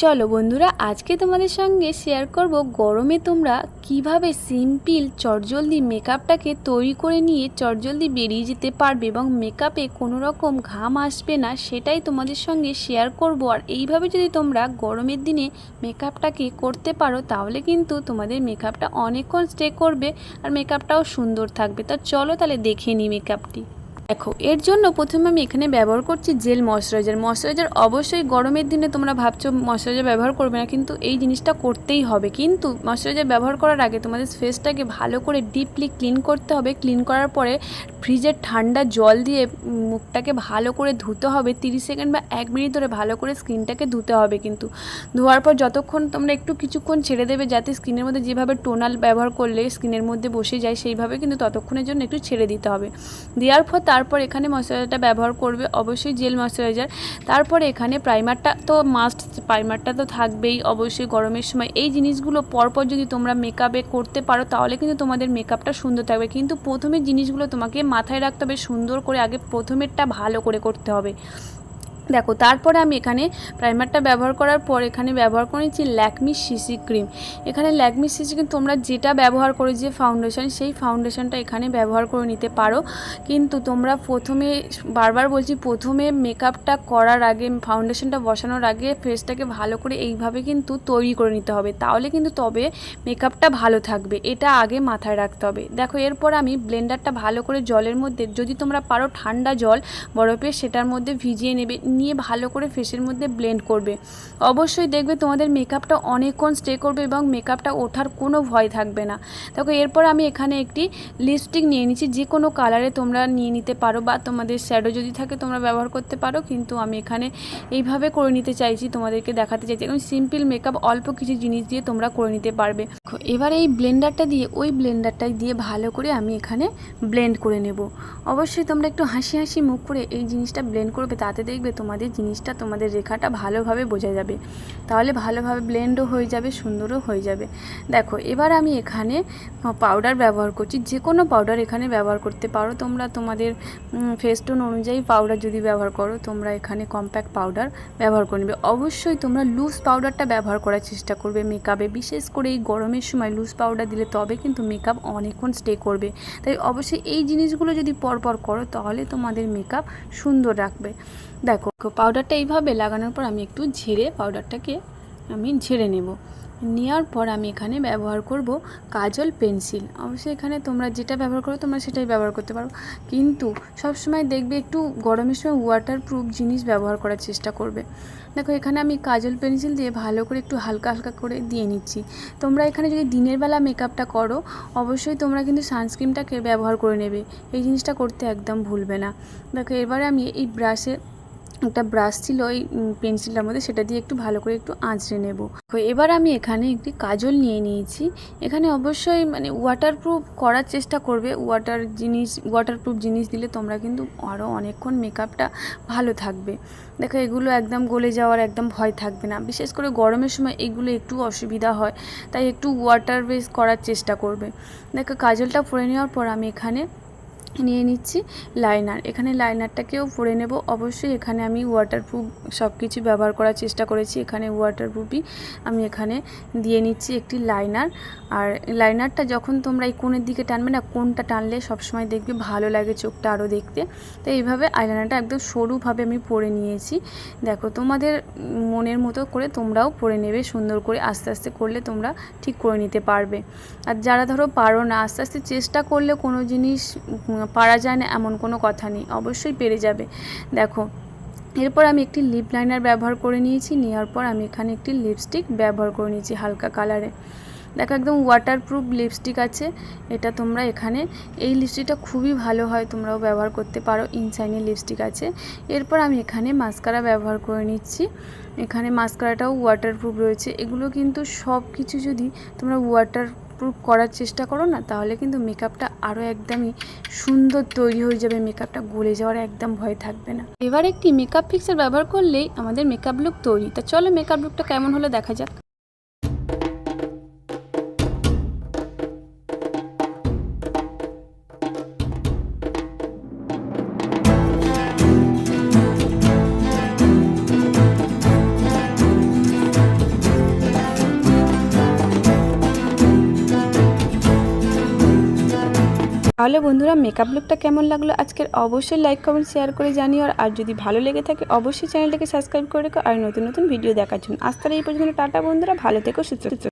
চলো বন্ধুরা, আজকে তোমাদের সঙ্গে শেয়ার করব গরমে তোমরা কিভাবে সিম্পল চটজলদি মেকআপটাকে তৈরি করে নিয়ে চটজলদি বেরিয়ে যেতে পারবে এবং মেকআপে কোনো রকম ঘাম আসবে না, সেটাই তোমাদের সঙ্গে শেয়ার করব। আর এইভাবে যদি তোমরা গরমের দিনে মেকআপটাকে করতে পারো তাহলে কিন্তু তোমাদের মেকআপটা অনেকক্ষণ স্টে করবে আর মেকআপটাও সুন্দর থাকবে। তা চলো তাহলে দেখে নিই মেকআপটি। দেখো, এর জন্য প্রথমে আমি এখানে ব্যবহার করছি জেল ময়শ্চারাইজার। অবশ্যই গরমের দিনে তোমরা ভাবছো ময়শ্চারাইজার ব্যবহার করবে না, কিন্তু এই জিনিসটা করতেই হবে। কিন্তু ময়শ্চারাইজার ব্যবহার করার আগে তোমাদের ফেসটাকে ভালো করে ডিপলি ক্লিন করতে হবে। ক্লিন করার পরে ফ্রিজের ঠান্ডা জল দিয়ে মুখটাকে ভালো করে ধুতে হবে। 30 সেকেন্ড বা 1 মিনিট ধরে ভালো করে স্কিনটাকে ধুতে হবে। কিন্তু ধোয়ার পর যতক্ষণ তোমরা কিছুক্ষণ ছেড়ে দেবে, যাতে স্কিনের মধ্যে যেভাবে টোনাল ব্যবহার করলে স্কিনের মধ্যে বসে যায় সেইভাবে কিন্তু ততক্ষণের জন্য একটু ছেড়ে দিতে হবে। দেওয়ার পর তারপর এখানে ময়শ্চারাইজারটা ব্যবহার করবে, অবশ্যই জেল ময়শ্চারাইজার। তারপরে এখানে প্রাইমারটা তো মাস্ট, প্রাইমারটা তো থাকবেই অবশ্যই গরমের সময়। এই জিনিসগুলো পরপর যদি তোমরা মেকআপে করতে পারো তাহলে কিন্তু তোমাদের মেকআপটা সুন্দর থাকবে। কিন্তু প্রথমে জিনিসগুলো তোমাকে মাথায় রাখতে হবে, সুন্দর করে আগে প্রথমেরটা ভালো করে করতে হবে। দেখো, তারপরে আমি এখানে প্রাইমারটা ব্যবহার করার পর এখানে ব্যবহার করেছি ল্যাকমি সিসি ক্রিম। এখানে ল্যাকমি সিসি ক্রিম তোমরা যেটা ব্যবহার করে যে ফাউন্ডেশন, সেই ফাউন্ডেশনটা এখানে ব্যবহার করে নিতে পারো। কিন্তু তোমরা প্রথমে, বারবার বলছি, প্রথমে মেকআপটা করার আগে, ফাউন্ডেশনটা বসানোর আগে ফেসটাকে ভালো করে এইভাবে কিন্তু তৈরি করে নিতে হবে, তাহলে কিন্তু তবে মেকআপটা ভালো থাকবে। এটা আগে মাথায় রাখতে হবে। দেখো, এরপর আমি ব্লেন্ডারটা ভালো করে জলের মধ্যে, যদি তোমরা পারো ঠান্ডা জল বরফে, সেটার মধ্যে ভিজিয়ে নেবে, নিয়ে ভালো করে ফেসের মধ্যে ব্লেন্ড করবে। অবশ্যই দেখবে তোমাদের মেকআপটা অনেকক্ষণ স্টে করবে এবং মেকআপটা ওঠার কোনো ভয় থাকবে না। দেখো, এরপর আমি এখানে একটি লিপস্টিক নিয়ে নিচ্ছি। যে কোনো কালারে তোমরা নিয়ে নিতে পারো বা তোমাদের শ্যাডো যদি থাকে তোমরা ব্যবহার করতে পারো, কিন্তু আমি এখানে এইভাবে করে নিতে চাইছি, তোমাদেরকে দেখাতে চাইছি। এবং সিম্পল মেকআপ অল্প কিছু জিনিস দিয়ে তোমরা করে নিতে পারবে। এবার এই ব্লেন্ডারটা দিয়ে, ওই ব্লেন্ডারটা দিয়ে ভালো করে আমি এখানে ব্লেন্ড করে নেব। অবশ্যই তোমরা একটু হাসি হাসি মুখ করে এই জিনিসটা ব্লেন্ড করবে, তাতে দেখবে তোমাদের জিনিসটা, তোমাদের রেখাটা ভালোভাবে বোঝা যাবে। তাহলে ভালোভাবে ব্লেন্ডও হয়ে যাবে, সুন্দরও হয়ে যাবে। দেখো, এবার আমি এখানে পাউডার ব্যবহার করছি। যে কোনো পাউডার এখানে ব্যবহার করতে পারো তোমরা, তোমাদের ফেস টোন অনুযায়ী পাউডার যদি ব্যবহার করো, তোমরা এখানে কম্প্যাক্ট পাউডার ব্যবহার করে নেবে। অবশ্যই তোমরা লুজ পাউডারটা ব্যবহার করার চেষ্টা করবে মেকআপে, বিশেষ করে এই গরমের সময় লুজ পাউডার দিলে তবে কিন্তু মেকআপ অনেকক্ষণ স্টে করবে। তাই অবশ্যই এই জিনিসগুলো যদি পরপর করো তাহলে তোমাদের মেকআপ সুন্দর রাখবে। দেখো, পাউডারটা এইভাবে লাগানোর পর আমি একটু পাউডারটাকে আমি ঝেড়ে নেব। নেওয়ার পর আমি এখানে ব্যবহার করব কাজল পেন্সিল। অবশ্যই এখানে তোমরা যেটা ব্যবহার করো তোমরা সেটাই ব্যবহার করতে পারো, কিন্তু সবসময় দেখবে একটু গরমের সময় ওয়াটারপ্রুফ জিনিস ব্যবহার করার চেষ্টা করবে। দেখো, এখানে আমি কাজল পেন্সিল দিয়ে ভালো করে একটু হালকা হালকা করে দিয়ে নিচ্ছি। তোমরা এখানে যদি দিনের বেলা মেকআপটা করো অবশ্যই তোমরা কিন্তু সানস্ক্রিনটাকে ব্যবহার করে নেবে, এই জিনিসটা করতে একদম ভুলবে না। দেখো, এবারে আমি এই একটা ব্রাশ ছিল ওই পেন্সিলটার মধ্যে, সেটা দিয়ে একটু ভালো করে একটু আঁচড়ে নেব। এবার আমি এখানে একটি কাজল নিয়ে নিয়েছি। এখানে অবশ্যই ওয়াটারপ্রুফ করার চেষ্টা করবে। ওয়াটারপ্রুফ জিনিস দিলে তোমরা কিন্তু আরও অনেকক্ষণ মেকআপটা ভালো থাকবে। দেখো, এগুলো একদম গলে যাওয়ার একদম ভয় থাকবে না। বিশেষ করে গরমের সময় এগুলো একটু অসুবিধা হয়, তাই একটু ওয়াটার বেস করার চেষ্টা করবে। দেখো, কাজলটা পরে নেওয়ার পর আমি এখানে নিয়ে নিচ্ছি লাইনার। এখানে লাইনারটাকেও পরে নেব। অবশ্যই এখানে আমি ওয়াটারপ্রুফ সব কিছু ব্যবহার করার চেষ্টা করেছি। এখানে ওয়াটারপ্রুফই আমি এখানে দিয়ে নিচ্ছি একটি লাইনার। আর লাইনারটা যখন তোমরা এই কোণের দিকে টানবে না, কোণটা টানলে সবসময় দেখবে ভালো লাগে চোখটা আরও দেখতে। তো এইভাবে আইলাইনারটা একদম সরুভাবে আমি পরে নিয়েছি। দেখো, তোমাদের মনের মতো করে তোমরাও পরে নেবে সুন্দর করে, আস্তে আস্তে করলে তোমরা ঠিক করে নিতে পারবে। আর যারা ধরো পারো না, আস্তে আস্তে চেষ্টা করলে কোনো জিনিস পারা যায় না এমন কোনো কথা নেই, অবশ্যই পেরে যাবে। দেখো, এরপর আমি একটি লিপ লাইনার ব্যবহার করে নিয়েছি। নেওয়ার পর আমি এখানে একটি লিপস্টিক ব্যবহার করে নিয়েছি হালকা কালারে। দেখো, একদম ওয়াটারপ্রুফ লিপস্টিক আছে এটা। তোমরা এখানে এই লিপস্টিকটা খুবই ভালো হয়, তোমরাও ব্যবহার করতে পারো। ইনশাইনের লিপস্টিক আছে। এরপর আমি এখানে মাস্কারা ব্যবহার করে নিচ্ছি। এখানে মাস্কারাটাও ওয়াটারপ্রুফ রয়েছে। এগুলো কিন্তু সব কিছু যদি তোমরা ওয়াটারপ্রুফ করার চেষ্টা করো না, তাহলে কিন্তু মেকআপটা আরও একদমই সুন্দর তৈরি হয়ে যাবে, মেকআপটা গলে যাওয়ার একদম ভয় থাকবে না। এবার একটি মেকআপ ফিক্সার ব্যবহার করলেই আমাদের মেকআপ লুক তৈরি। তা চলো মেকআপ লুকটা কেমন হলো দেখা যাক। তাহলে বন্ধুরা মেকআপ লুকটা কেমন লাগলো আজকের অবশ্যই লাইক কমেন্ট শেয়ার করে জানিও, আর যদি ভালো লেগে থাকে অবশ্যই চ্যানেলটাকে সাবস্ক্রাইব করে রেখো আর নতুন নতুন ভিডিও দেখার জন্য। আজ তাহলে এই পর্যন্ত টাটা বন্ধুরা, ভালো থেকো সুস্থ থেকো।